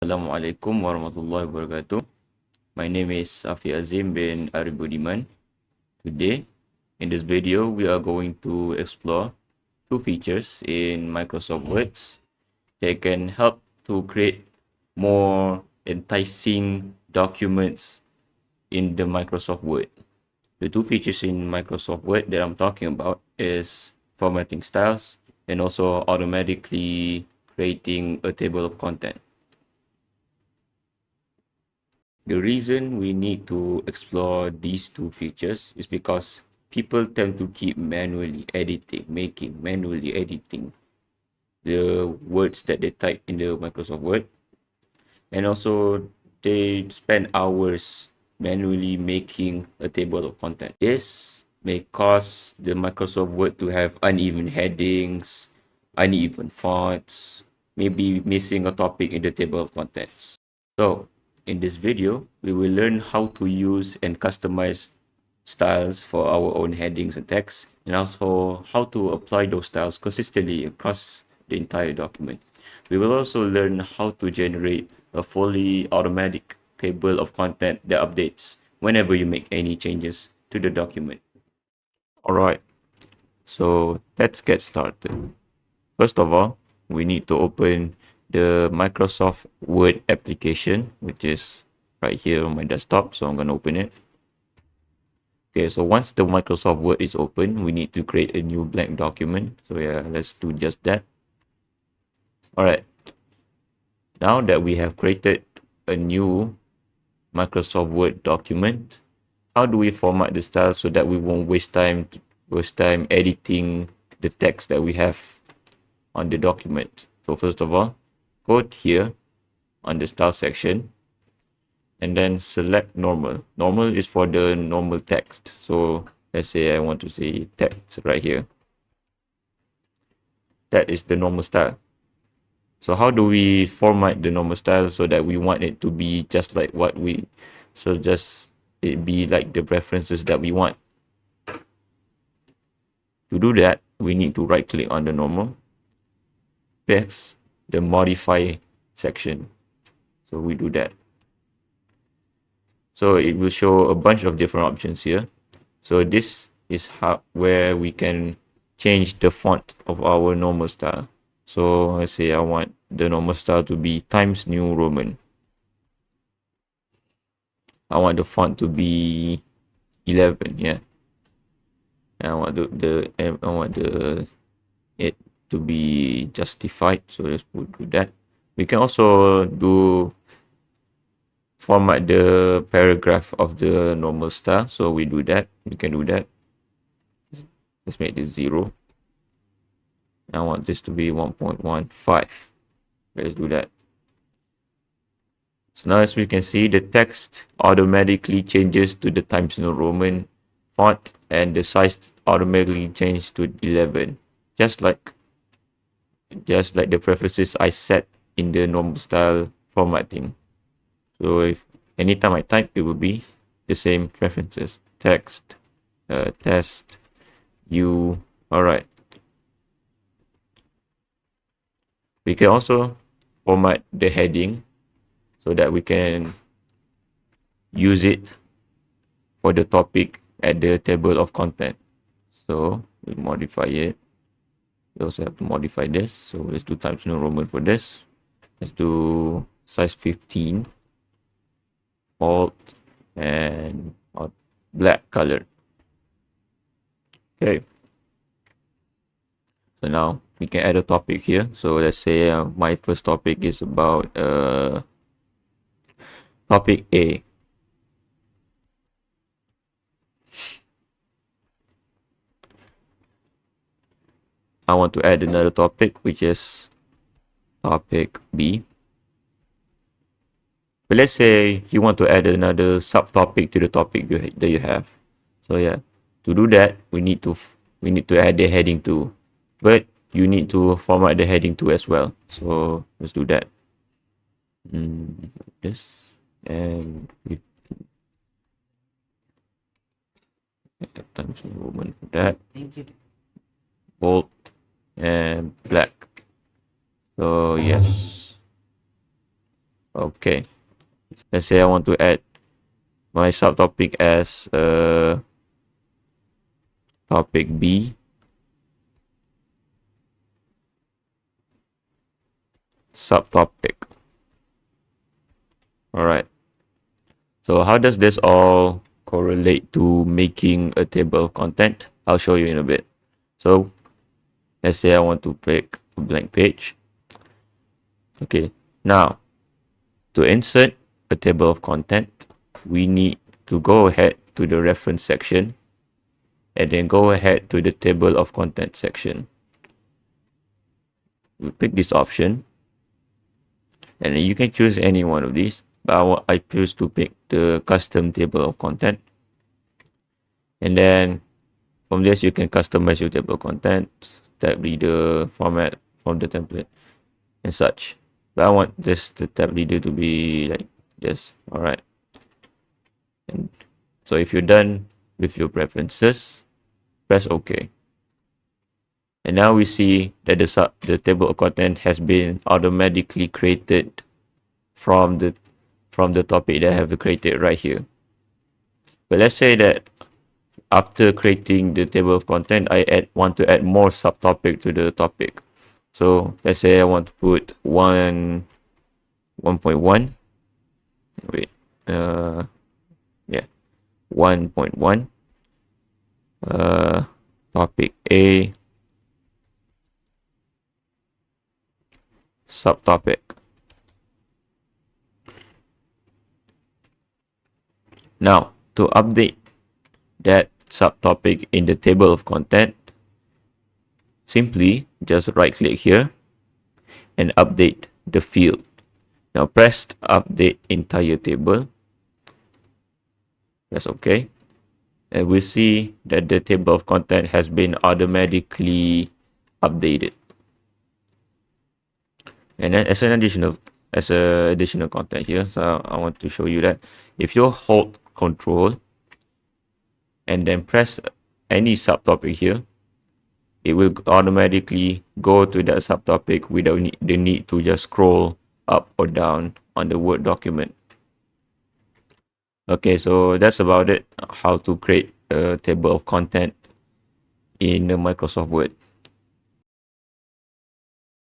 Assalamualaikum warahmatullahi wabarakatuh. My name is Safi Azim bin Aribudiman. Today, in this video, we are going to explore two features in Microsoft Words that can help to create more enticing documents in the Microsoft Word. The two features in Microsoft Word that I'm talking about is formatting styles and also automatically creating a table of content. The reason we need to explore these two features is because people tend to keep manually editing the words that they type in the Microsoft Word, and also they spend hours manually making a table of content. This may cause the Microsoft Word to have uneven headings, uneven fonts, maybe missing a topic in the table of contents. So, in this video, we will learn how to use and customize styles for our own headings and text, and also how to apply those styles consistently across the entire document. We will also learn how to generate a fully automatic table of content that updates whenever you make any changes to the document. Alright, so let's get started. First of all, we need to open the Microsoft Word application, which is right here on my desktop. So I'm going to open it. Okay, so once the Microsoft Word is open, we need to create a new blank document. So yeah, let's do just that. All right. Now that we have created a new Microsoft Word document, how do we format the style so that we won't waste time editing the text that we have on the document? So first of all, go here on the style section and then select normal. Normal is for the normal text. So let's say I want to say text right here. That is the normal style. So how do we format the normal style so that we want it to be just like just it be like the preferences that we want? To do that, we need to right click on the normal, press the modify section. So we do that. So it will show a bunch of different options here. So this is where we can change the font of our normal style. So let's say I want the normal style to be Times New Roman. I want the font to be 11, yeah. And I want it to be justified. So let's do that. We can also format the paragraph of the normal style. So we do that. We can do that. Let's make this 0. I want this to be 1.15. Let's do that. So now as we can see, the text automatically changes to the Times New Roman font and the size automatically changes to 11. Just like the preferences I set in the normal style formatting. So if anytime I type, it will be the same preferences. Text, test, alright. We can also format the heading so that we can use it for the topic at the table of content. So we modify it. We also have to modify this. So let's do Times New Roman for this. Let's do size 15, alt, and black color. Okay. So now we can add a topic here. So let's say my first topic is about topic A. I want to add another topic, which is topic B. But let's say you want to add another subtopic to the topic that you have. So yeah, to do that, we need to add the heading too. But you need to format the heading too as well. So let's do that. This and Times New Roman for that. Thank you. Bold and black. So yes. Okay, let's say I want to add my subtopic as topic B, subtopic. All right. So how does this all correlate to making a table of content? I'll show you in a bit. So let's say I want to pick a blank page. Okay, now to insert a table of content, we need to go ahead to the reference section and then go ahead to the table of content section. We pick this option and you can choose any one of these, but I choose to pick the custom table of content. And then from this, you can customize your table of content, tab reader, format from the template, and such. But I want the tab reader to be like this. All right. And so if you're done with your preferences, press OK. And now we see that the table of content has been automatically created from the topic that I have created right here. But let's say that after creating the table of content, I want to add more subtopic to the topic. So let's say I want to put 1.1. Wait, yeah, 1.1. Topic A, subtopic. Now to update that subtopic in the table of content, simply just right click here and update the field. Now press update entire table. That's okay. And we see that the table of content has been automatically updated. And then as an additional content here, so I want to show you that if you hold Control and then press any subtopic here, it will automatically go to that subtopic without the need to just scroll up or down on the Word document. Okay, so that's about it, how to create a table of content in the Microsoft Word.